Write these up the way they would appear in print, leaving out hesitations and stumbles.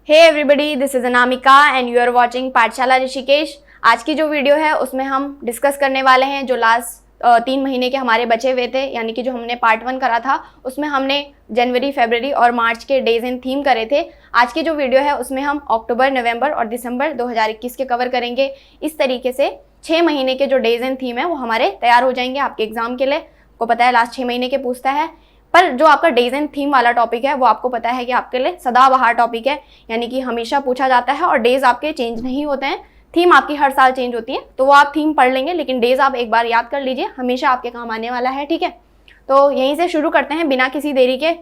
Hey everybody, this is Anamika and you are watching Pathshala Rishikesh. आज की जो वीडियो है उसमें हम डिस्कस करने वाले हैं जो लास्ट 3 महीने के हमारे बचे हुए थे, यानी कि जो हमने पार्ट 1 करा था उसमें हमने जनवरी, फरवरी और मार्च के डेज एंड थीम करे थे। आज की जो वीडियो है उसमें हम अक्टूबर, नवंबर और दिसंबर 2021 के कवर करेंगे। इस तरीके से 6 महीने के जो डेज एंड थीम है वो हमारे तैयार हो जाएंगे आपके एग्जाम के लिए। आपको पता है लास्ट 6 महीने के पूछता है, पर जो आपका डेज एंड थीम वाला टॉपिक है वो आपको पता है कि आपके लिए सदाबहार टॉपिक है, यानी कि हमेशा पूछा जाता है और डेज आपके चेंज नहीं होते हैं। थीम आपकी हर साल चेंज होती है, तो वो आप थीम पढ़ लेंगे, लेकिन डेज आप एक बार याद कर लीजिए, हमेशा आपके काम आने वाला है। ठीक है, तो यहीं से शुरू करते हैं बिना किसी देरी के।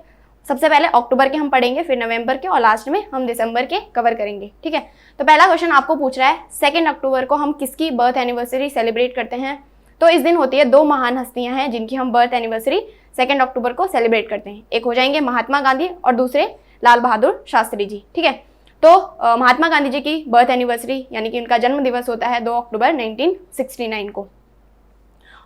सबसे पहले अक्टूबर के हम पढ़ेंगे, फिर नवंबर के और लास्ट में हम दिसंबर के कवर करेंगे। ठीक है, तो पहला क्वेश्चन आपको पूछ रहा है 2 अक्टूबर को हम किसकी बर्थ एनिवर्सरी सेलिब्रेट करते हैं। तो इस दिन होती है 2 महान हस्तियां हैं जिनकी हम बर्थ एनिवर्सरी 2 अक्टूबर को सेलिब्रेट करते हैं। एक हो जाएंगे महात्मा गांधी और दूसरे लाल बहादुर शास्त्री जी। ठीक है, तो महात्मा गांधी जी की बर्थ एनिवर्सरी यानी कि उनका जन्म दिवस होता है 2 अक्टूबर 1969 को।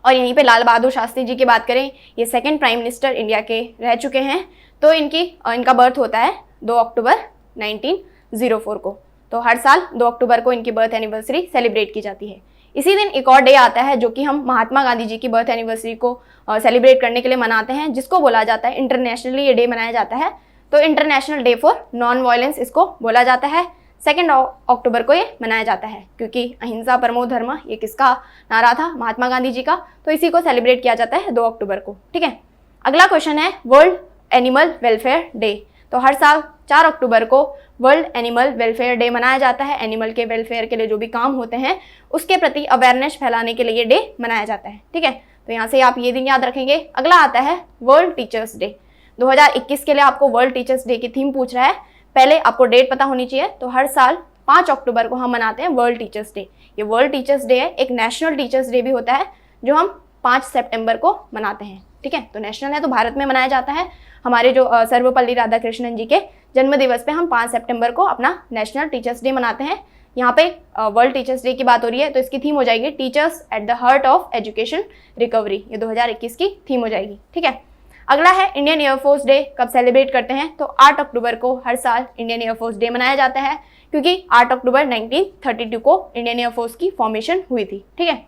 और यहीं पे लाल बहादुर शास्त्री जी की बात करें, ये 2nd प्राइम मिनिस्टर इंडिया के रह चुके हैं। तो इनका बर्थ होता है 2 अक्टूबर 1904 को। तो हर साल 2 अक्टूबर को इनकी बर्थ एनिवर्सरी सेलिब्रेट की जाती है। इसी दिन एक और डे आता है जो कि हम महात्मा गांधी जी की बर्थ एनिवर्सरी को सेलिब्रेट करने के लिए मनाते हैं, जिसको बोला जाता है इंटरनेशनली ये डे मनाया जाता है, तो international day for non violence इसको बोला जाता है। 2 अक्टूबर को ये मनाया जाता है क्योंकि अहिंसा परमो धर्म ये किसका नारा था, महात्मा गांधी जी का, तो इसी को सेलिब्रेट किया जाता है 2 अक्टूबर को। ठीक है, अगला क्वेश्चन है वर्ल्ड एनिमल वेलफेयर डे। तो हर साल 4 अक्टूबर को वर्ल्ड एनिमल वेलफेयर डे मनाया जाता है। एनिमल के वेलफेयर के लिए जो भी काम होते हैं उसके प्रति अवेयरनेस फैलाने के लिए ये डे मनाया जाता है। ठीक है, तो यहाँ से आप ये दिन याद रखेंगे। अगला आता है वर्ल्ड टीचर्स डे। 2021 के लिए आपको वर्ल्ड टीचर्स डे की थीम पूछ रहा है। पहले आपको डेट पता होनी चाहिए। तो हर साल 5 अक्टूबर को हम मनाते हैं वर्ल्ड टीचर्स डे। ये वर्ल्ड टीचर्स डे है, एक नेशनल टीचर्स डे भी होता है जो हम 5 सितंबर को मनाते हैं। ठीक है, तो नेशनल है तो भारत में मनाया जाता है। हमारे जो सर्वपल्ली राधाकृष्णन जी के जन्म दिवस पे हम 5 सितंबर को अपना नेशनल टीचर्स डे मनाते हैं। यहाँ पे वर्ल्ड टीचर्स डे की बात हो रही है, तो इसकी थीम हो जाएगी teachers at the heart of education recovery. ये 2021 की थीम हो जाएगी। ठीक है, अगला है इंडियन एयरफोर्स डे। कब सेलिब्रेट करते हैं? तो 8 अक्टूबर को हर साल इंडियन एयरफोर्स डे मनाया जाता है क्योंकि 8 अक्टूबर 1932 को इंडियन एयरफोर्स की फॉर्मेशन हुई थी। ठीक है,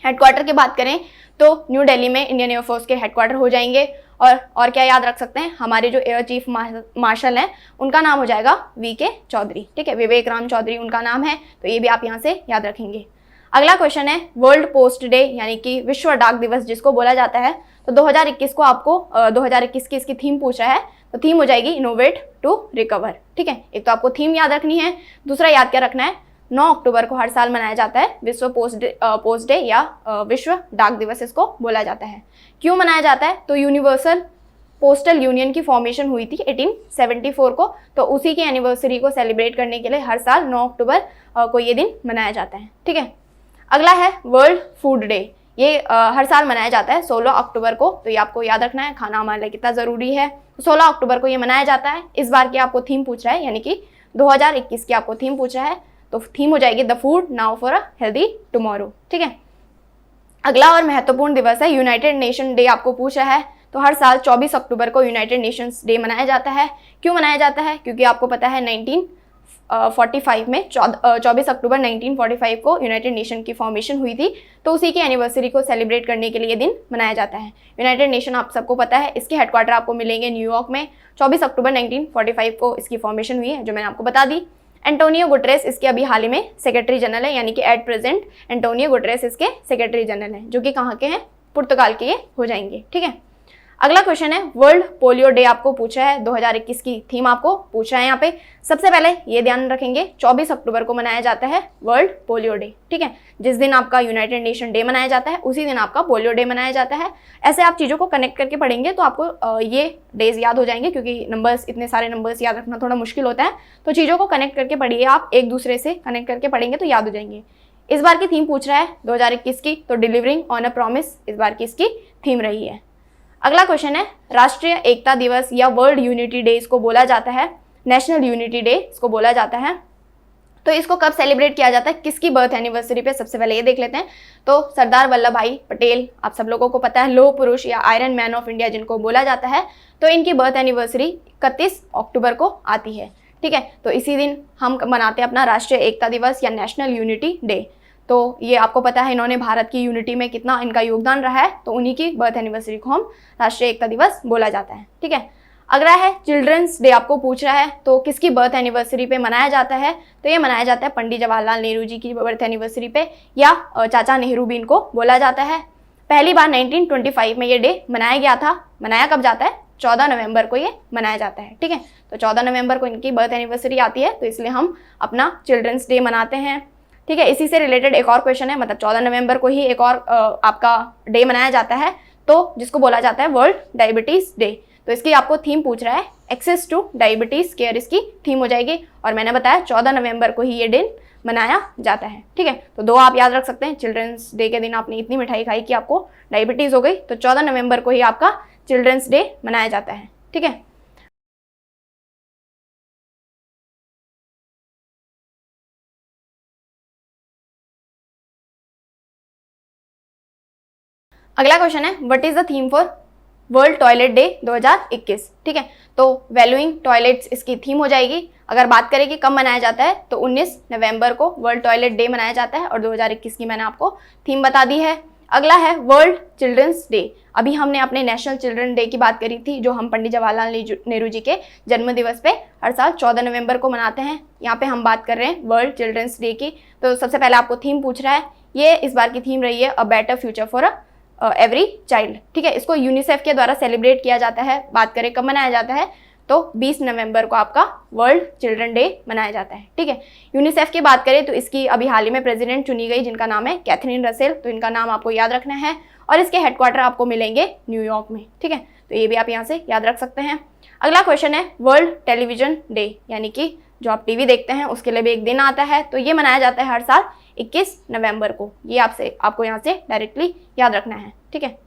हेडक्वार्टर की बात करें तो न्यू दिल्ली में इंडियन एयरफोर्स के हेडक्वार्टर हो जाएंगे। और क्या याद रख सकते हैं, हमारे जो एयर चीफ मार्शल हैं उनका नाम हो जाएगा VK चौधरी। ठीक है, विवेक राम चौधरी उनका नाम है, तो ये भी आप यहाँ से याद रखेंगे। अगला क्वेश्चन है वर्ल्ड पोस्ट डे यानी कि विश्व डाक दिवस जिसको बोला जाता है। तो 2021 को आपको 2021 की इसकी थीम पूछ रहा है, तो थीम हो जाएगी इनोवेट टू रिकवर। ठीक है, एक तो आपको थीम याद रखनी है, दूसरा याद क्या रखना है, 9 अक्टूबर को हर साल मनाया जाता है विश्व पोस्ट डे या विश्व डाक दिवस इसको बोला जाता है। क्यों मनाया जाता है? तो यूनिवर्सल पोस्टल यूनियन की फॉर्मेशन हुई थी 1874 को, तो उसी की एनिवर्सरी को सेलिब्रेट करने के लिए हर साल 9 अक्टूबर को ये दिन मनाया जाता है। ठीक है, अगला है वर्ल्ड फूड डे। ये हर साल मनाया जाता है 16 अक्टूबर को, तो ये आपको याद रखना है, खाना हमारे लिए कितना ज़रूरी है। 16 अक्टूबर को ये मनाया जाता है। इस बार की आपको थीम पूछ रहा है, यानी कि 2021 की आपको थीम पूछ रहा है, तो थीम हो जाएगी the food now for a healthy tomorrow. ठीक है, अगला और महत्वपूर्ण दिवस है यूनाइटेड नेशन डे आपको पूछ रहा है। तो हर साल 24 अक्टूबर को यूनाइटेड नेशंस डे मनाया जाता है। क्यों मनाया जाता है? क्योंकि आपको पता है 1945 में 24 अक्टूबर 1945 को यूनाइटेड नेशन की फॉर्मेशन हुई थी, तो उसी की एनिवर्सरी को सेलिब्रेट करने के लिए ये दिन मनाया जाता है। यूनाइटेड नेशन आप सबको पता है, इसके हेडक्वार्टर आपको मिलेंगे न्यूयॉर्क में। 24 अक्टूबर 1945 को इसकी फॉर्मेशन हुई है, जो मैंने आपको बता दी। एंटोनियो गुटरेस इसके अभी हाल ही में सेक्रेटरी जनरल है, यानी कि एट प्रेजेंट एंटोनियो गुटरेस इसके सेक्रेटरी जनरल हैं, जो कि कहाँ के हैं, पुर्तगाल के ये हो जाएंगे। ठीक है, अगला क्वेश्चन है वर्ल्ड पोलियो डे आपको पूछा है। 2021 की थीम आपको पूछा है। यहाँ पे सबसे पहले ये ध्यान रखेंगे 24 अक्टूबर को मनाया जाता है वर्ल्ड पोलियो डे। ठीक है, जिस दिन आपका यूनाइटेड नेशन डे मनाया जाता है उसी दिन आपका पोलियो डे मनाया जाता है। ऐसे आप चीज़ों को कनेक्ट करके पढ़ेंगे तो आपको ये डेज याद हो जाएंगे, क्योंकि नंबर्स, इतने सारे नंबर्स याद रखना थोड़ा मुश्किल होता है, तो चीज़ों को कनेक्ट करके पढ़िए आप, एक दूसरे से कनेक्ट करके पढ़ेंगे तो याद हो जाएंगे। इस बार की थीम पूछ रहा है 2021 की, तो डिलीवरिंग ऑन अ प्रॉमिस इस बार की इसकी थीम रही है। अगला क्वेश्चन है राष्ट्रीय एकता दिवस या वर्ल्ड यूनिटी डे इसको बोला जाता है, नेशनल यूनिटी डे इसको बोला जाता है। तो इसको कब सेलिब्रेट किया जाता है, किसकी बर्थ एनिवर्सरी पे, सबसे पहले ये देख लेते हैं। तो सरदार वल्लभ भाई पटेल, आप सब लोगों को पता है, लौह पुरुष या आयरन मैन ऑफ इंडिया जिनको बोला जाता है, तो इनकी बर्थ एनिवर्सरी 31 अक्टूबर को आती है। ठीक है। तो इसी दिन हम मनाते हैं अपना राष्ट्रीय एकता दिवस या नेशनल यूनिटी डे। तो ये आपको पता है इन्होंने भारत की यूनिटी में कितना इनका योगदान रहा है, तो उन्हीं की बर्थ एनिवर्सरी को हम राष्ट्रीय एकता दिवस बोला जाता है, ठीक है। अगला है चिल्ड्रंस डे, आपको पूछ रहा है तो किसकी बर्थ एनिवर्सरी पे मनाया जाता है, तो ये मनाया जाता है पंडित जवाहरलाल नेहरू जी की बर्थ एनिवर्सरी पे, या चाचा नेहरू भी इनको बोला जाता है। पहली बार 1925 में ये डे मनाया गया था। मनाया कब जाता है? 14 नवंबर को ये मनाया जाता है, ठीक है। तो 14 नवंबर को इनकी बर्थ एनिवर्सरी आती है, तो इसलिए हम अपना चिल्ड्रंस डे मनाते हैं, ठीक है। इसी से रिलेटेड एक और क्वेश्चन है, मतलब 14 नवंबर को ही एक और आपका डे मनाया जाता है, तो जिसको बोला जाता है वर्ल्ड डायबिटीज डे। तो इसकी आपको थीम पूछ रहा है, एक्सेस टू डायबिटीज केयर इसकी थीम हो जाएगी, और मैंने बताया 14 नवंबर को ही ये दिन मनाया जाता है, ठीक है। तो दो आप याद रख सकते हैं, चिल्ड्रंस डे के दिन आपने इतनी मिठाई खाई कि आपको डायबिटीज हो गई, तो 14 नवंबर को ही आपका चिल्ड्रंस डे मनाया जाता है, ठीक है। अगला क्वेश्चन है, what is the theme for world toilet day 2021, ठीक है। तो वैल्यूइंग टॉयलेट्स इसकी थीम हो जाएगी। अगर बात करें कि कब मनाया जाता है, तो 19 नवंबर को वर्ल्ड टॉयलेट डे मनाया जाता है, और 2021 की मैंने आपको थीम बता दी है। अगला है वर्ल्ड चिल्ड्रंस डे। अभी हमने अपने नेशनल चिल्ड्रन डे की बात करी थी, जो हम पंडित जवाहरलाल नेहरू जी के जन्म दिवस पे हर साल 14 नवंबर को मनाते हैं। यहाँ पे हम बात कर रहे हैं वर्ल्ड चिल्ड्रंस डे की। तो सबसे पहले आपको थीम पूछ रहा है, ये इस बार की थीम रही है a better future for every child, ठीक है। इसको यूनिसेफ के द्वारा सेलिब्रेट किया जाता है। बात करें कब मनाया जाता है, तो 20 नवंबर को आपका वर्ल्ड चिल्ड्रन डे मनाया जाता है, ठीक है। यूनिसेफ की बात करें तो इसकी अभी हाल ही में प्रेसिडेंट चुनी गई, जिनका नाम है कैथरीन रसेल, तो इनका नाम आपको याद रखना है, और इसके हेडक्वार्टर आपको मिलेंगे न्यूयॉर्क में, ठीक है। तो ये भी आप यहाँ से याद रख सकते हैं। अगला क्वेश्चन है वर्ल्ड टेलीविजन डे, यानी कि जो आप टीवी देखते हैं उसके लिए भी एक दिन आता है, तो ये मनाया जाता है हर साल 21 नवंबर को। ये आपको यहाँ से डायरेक्टली याद रखना है, ठीक है।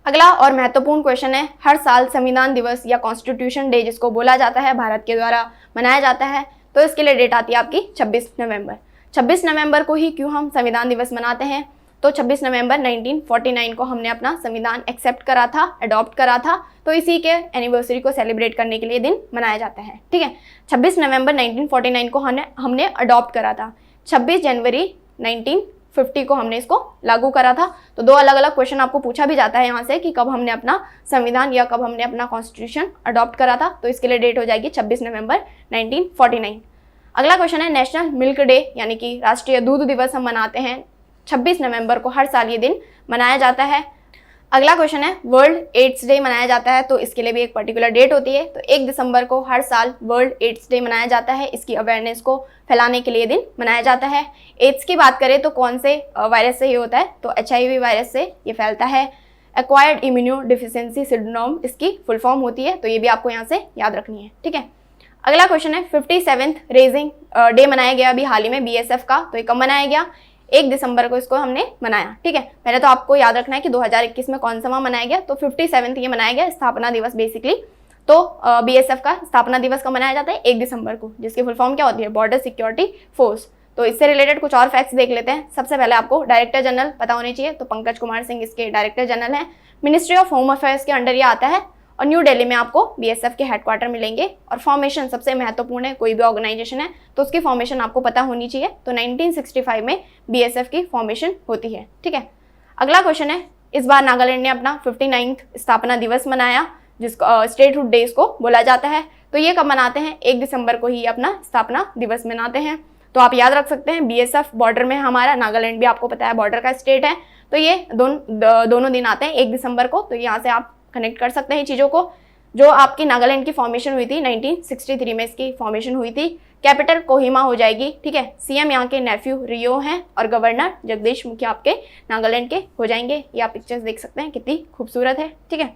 अगला और महत्वपूर्ण क्वेश्चन है, हर साल संविधान दिवस या कॉन्स्टिट्यूशन डे जिसको बोला जाता है भारत के द्वारा मनाया जाता है, तो इसके लिए डेट आती है आपकी 26 नवंबर। 26 नवंबर को ही क्यों हम संविधान दिवस मनाते हैं, तो 26 नवंबर 1949 को हमने अपना संविधान एक्सेप्ट करा था, अडॉप्ट करा था, तो इसी के एनिवर्सरी को सेलिब्रेट करने के लिए दिन मनाया जाता है, ठीक है। 26 नवंबर 1949 को हमने अडॉप्ट करा था। 26 जनवरी 1950 को हमने इसको लागू करा था। तो दो अलग अलग क्वेश्चन आपको पूछा भी जाता है यहाँ से कि कब हमने अपना संविधान या कब हमने अपना कॉन्स्टिट्यूशन अडॉप्ट करा था, तो इसके लिए डेट हो जाएगी 26 नवंबर 1949। अगला क्वेश्चन है नेशनल मिल्क डे, यानी कि राष्ट्रीय दूध दिवस हम मनाते हैं 26 नवंबर को, हर साल ये दिन मनाया जाता है। अगला क्वेश्चन है वर्ल्ड एड्स डे मनाया जाता है, तो इसके लिए भी एक पर्टिकुलर डेट होती है, तो 1 दिसंबर को हर साल वर्ल्ड एड्स डे मनाया जाता है। इसकी अवेयरनेस को फैलाने के लिए दिन मनाया जाता है। एड्स की बात करें तो कौन से वायरस से ये होता है, तो HIV वायरस से ये फैलता है। एक्वायर्ड इम्यूनो डिफिशियंसी सिंड्रोम इसकी फुल फॉर्म होती है, तो ये भी आपको यहाँ से याद रखनी है, ठीक है। अगला क्वेश्चन है 57th रेजिंग डे मनाया गया अभी हाल ही में BSF का, तो ये कब मनाया गया, 1 दिसंबर को इसको हमने मनाया, ठीक है। पहले तो आपको याद रखना है कि 2021 में कौन सा माह मनाया गया, तो 57th ये मनाया गया, स्थापना दिवस बेसिकली। तो BSF का स्थापना दिवस कब मनाया जाता है, 1 दिसंबर को, जिसकी फुल फॉर्म क्या होती है, बॉर्डर सिक्योरिटी फोर्स। तो इससे रिलेटेड कुछ और फैक्ट्स देख लेते हैं। सबसे पहले आपको डायरेक्टर जनरल पता होने चाहिए, तो पंकज कुमार सिंह इसके डायरेक्टर जनरल हैं। मिनिस्ट्री ऑफ होम अफेयर्स के अंडर ये आता है, और न्यू दिल्ली में आपको BSF के हेडक्वार्टर मिलेंगे। और फॉर्मेशन सबसे महत्वपूर्ण है, कोई भी ऑर्गेनाइजेशन है तो उसकी फॉर्मेशन आपको पता होनी चाहिए, तो 1965 में BSF की फॉर्मेशन होती है, ठीक है। अगला क्वेश्चन है, इस बार नागालैंड ने अपना 59th स्थापना दिवस मनाया, जिसको स्टेटहुड डे को बोला जाता है, तो ये कब मनाते हैं, 1 दिसंबर को ही अपना स्थापना दिवस मनाते हैं। तो आप याद रख सकते हैं BSF बॉर्डर में हमारा, नागालैंड भी आपको पता है बॉर्डर का स्टेट है, तो ये दोनों दिन आते हैं 1 दिसंबर को। तो यहाँ से आप कनेक्ट कर सकते हैं चीज़ों को। जो आपकी नागालैंड की फॉर्मेशन हुई थी 1963 में इसकी फॉर्मेशन हुई थी। कैपिटल कोहिमा हो जाएगी, ठीक है। CM यहाँ के नेफ्यू रियो हैं, और गवर्नर जगदीश मुखी आपके नागालैंड के हो जाएंगे। ये आप पिक्चर्स देख सकते हैं, कितनी खूबसूरत है, ठीक है।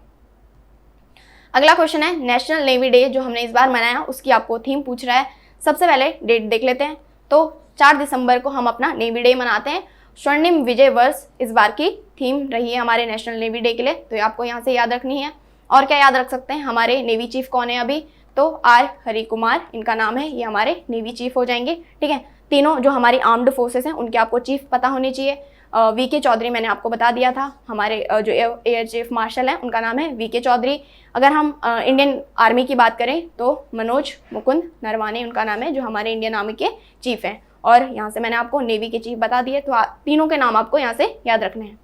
अगला क्वेश्चन है नेशनल नेवी डे, जो हमने इस बार मनाया उसकी आपको थीम पूछ रहा है। सबसे पहले डेट देख लेते हैं, तो 4 दिसंबर को हम अपना नेवी डे मनाते हैं। स्वर्णिम विजय वर्ष इस बार की थीम रही है हमारे नेशनल नेवी डे के लिए, तो ये आपको यहाँ से याद रखनी है। और क्या याद रख सकते हैं, हमारे नेवी चीफ कौन है अभी, तो R हरि कुमार इनका नाम है, ये हमारे नेवी चीफ हो जाएंगे, ठीक है। तीनों जो हमारी आर्म्ड फोर्सेस हैं उनके आपको चीफ पता होने चाहिए। वीके चौधरी मैंने आपको बता दिया था, हमारे जो एयर चीफ मार्शल हैं उनका नाम है वीके चौधरी। अगर हम इंडियन आर्मी की बात करें तो मनोज मुकुंद नरवाने उनका नाम है, जो हमारे इंडियन आर्मी के चीफ हैं। और यहाँ से मैंने आपको नेवी के चीफ बता दिए, तो तीनों के नाम आपको यहाँ से याद रखने हैं।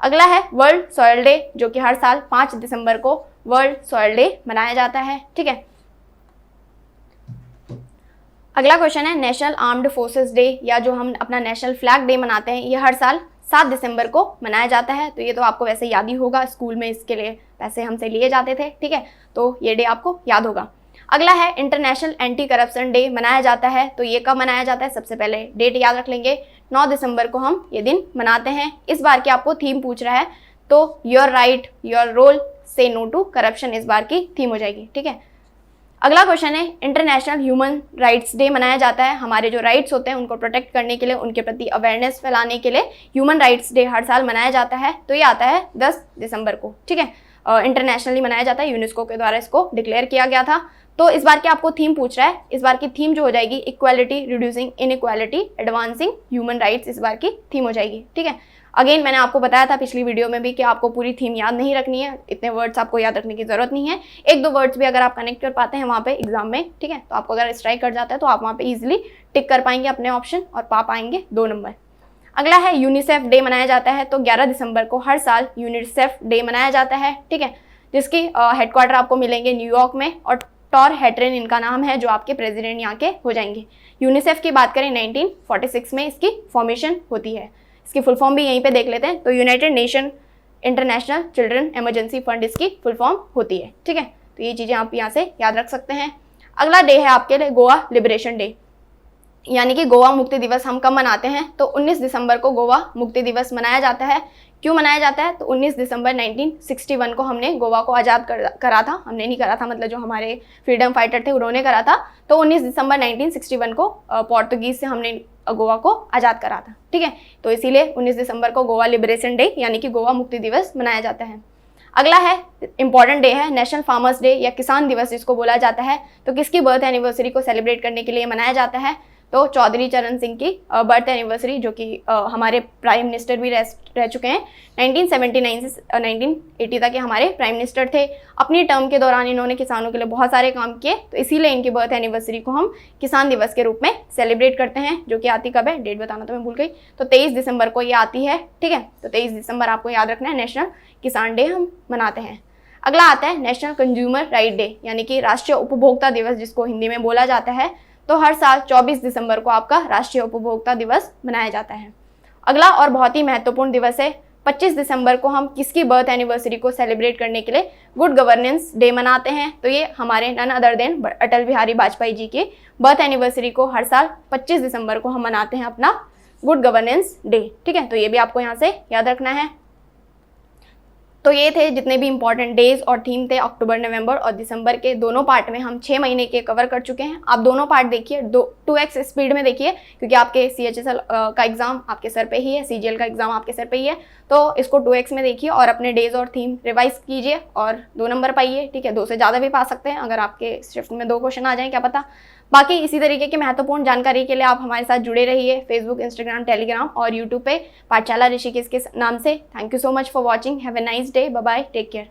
अगला है वर्ल्ड सॉयल डे, जो कि हर साल 5 दिसंबर को वर्ल्ड सॉयल डे मनाया जाता है। ठीक है, अगला क्वेश्चन है नेशनल आर्म्ड फोर्सेस डे, या जो हम अपना नेशनल फ्लैग डे मनाते हैं, ये हर साल 7 दिसंबर को मनाया जाता है। तो ये तो आपको वैसे याद ही होगा, स्कूल में इसके लिए पैसे हमसे लिए जाते थे। ठीक है, तो ये डे आपको याद होगा। अगला है इंटरनेशनल एंटी करप्शन डे मनाया जाता है। तो ये कब मनाया जाता है, सबसे पहले डेट याद रख लेंगे, 9 दिसंबर को हम ये दिन मनाते हैं। इस बार की आपको थीम पूछ रहा है, तो योर राइट योर रोल से नो टू करप्शन इस बार की थीम हो जाएगी। ठीक है, अगला क्वेश्चन है इंटरनेशनल ह्यूमन राइट्स डे मनाया जाता है। हमारे जो राइट्स होते हैं उनको प्रोटेक्ट करने के लिए, उनके प्रति अवेयरनेस फैलाने के लिए ह्यूमन राइट्स डे हर साल मनाया जाता है। तो ये आता है 10 दिसंबर को। ठीक है, इंटरनेशनली मनाया जाता है, यूनेस्को के द्वारा इसको डिक्लेयर किया गया था। तो इस बार की आपको थीम पूछ रहा है, इस बार की थीम जो हो जाएगी equality reducing inequality advancing human rights इस बार की थीम हो जाएगी। ठीक है, अगेन मैंने आपको बताया था पिछली वीडियो में भी कि आपको पूरी थीम याद नहीं रखनी है, इतने वर्ड्स आपको याद रखने की जरूरत नहीं है। 1-2 वर्ड्स भी अगर आप कनेक्ट कर पाते हैं वहाँ पे एग्जाम में, ठीक है, तो आपको अगर स्ट्राइक कर जाता है तो आप वहाँ पे इजीली टिक कर पाएंगे अपने ऑप्शन और पा पाएंगे 2 नंबर। अगला है यूनिसेफ डे मनाया जाता है। तो 11 दिसंबर को हर साल यूनिसेफ डे मनाया जाता है। ठीक है, जिसकी हेडक्वार्टर आपको मिलेंगे न्यूयॉर्क में, और टॉर हैट्रेन इनका नाम है, जो आपके प्रेसिडेंट यहाँ के हो जाएंगे। यूनिसेफ की बात करें 1946 में इसकी फॉर्मेशन होती है। इसकी फुल फॉर्म भी यहीं पे देख लेते हैं, तो United nation international children emergency fund इसकी फुल फॉर्म होती है। ठीक है, तो ये चीज़ें आप यहाँ से याद रख सकते हैं। अगला डे है आपके लिए गोवा लिबरेशन डे, यानी कि गोवा मुक्ति दिवस हम कब मनाते हैं, तो 19 दिसंबर को गोवा मुक्ति दिवस मनाया जाता है। क्यों मनाया जाता है, तो 19 दिसंबर 1961 को हमने गोवा को आज़ाद करा था, हमने नहीं करा था, मतलब जो हमारे फ्रीडम फाइटर थे उन्होंने करा था। तो 19 दिसंबर 1961 को पोर्तुगीज से हमने गोवा को आज़ाद करा था। ठीक है, तो इसीलिए 19 दिसंबर को गोवा लिबरेशन डे यानी कि गोवा मुक्ति दिवस मनाया जाता है। अगला है इंपॉर्टेंट डे है नेशनल फार्मर्स डे या किसान दिवस जिसको बोला जाता है। तो किसकी बर्थ एनिवर्सरी को सेलिब्रेट करने के लिए मनाया जाता है, तो चौधरी चरण सिंह की बर्थ एनिवर्सरी, जो कि हमारे प्राइम मिनिस्टर भी रह चुके हैं। 1979 से 1980 तक ये हमारे प्राइम मिनिस्टर थे। अपनी टर्म के दौरान इन्होंने किसानों के लिए बहुत सारे काम किए, तो इसीलिए इनकी बर्थ एनिवर्सरी को हम किसान दिवस के रूप में सेलिब्रेट करते हैं, जो कि आती कब है, डेट बताना तो मैं भूल गई, तो 23 दिसंबर को ये आती है। ठीक है, तो 23 दिसंबर आपको याद रखना है, नेशनल किसान डे हम मनाते हैं। अगला आता है नेशनल कंज्यूमर राइट डे, यानी कि राष्ट्रीय उपभोक्ता दिवस जिसको हिंदी में बोला जाता है। तो हर साल 24 दिसंबर को आपका राष्ट्रीय उपभोक्ता दिवस मनाया जाता है। अगला और बहुत ही महत्वपूर्ण दिवस है 25 दिसंबर को हम किसकी बर्थ एनिवर्सरी को सेलिब्रेट करने के लिए गुड गवर्नेंस डे मनाते हैं। तो ये हमारे none other than Atal Bihari Vajpayee ji के बर्थ एनिवर्सरी को हर साल 25 दिसंबर को हम मनाते हैं अपना गुड गवर्नेंस डे। ठीक है, तो ये भी आपको यहाँ से याद रखना है। तो ये थे जितने भी इंपॉर्टेंट डेज और थीम थे अक्टूबर नवंबर और दिसंबर के दोनों पार्ट में हम 6 महीने के कवर कर चुके हैं। आप दोनों पार्ट देखिए 2x स्पीड में देखिए, क्योंकि आपके CHSL का एग्जाम आपके सर पे ही है, CGL का एग्जाम आपके सर पे ही है, तो इसको 2x में देखिए और अपने डेज और थीम रिवाइज कीजिए और 2 नंबर पाइए। ठीक है, 2 से ज़्यादा भी पा सकते हैं अगर आपके शिफ्ट में 2 क्वेश्चन आ जाएं, क्या पता। बाकी इसी तरीके की महत्वपूर्ण जानकारी के लिए आप हमारे साथ जुड़े रहिए फेसबुक, इंस्टाग्राम, टेलीग्राम और यूट्यूब पे पाठशाला ऋषिकेश के नाम से। Thank you so much for watching. Have a nice day. Bye bye, take care.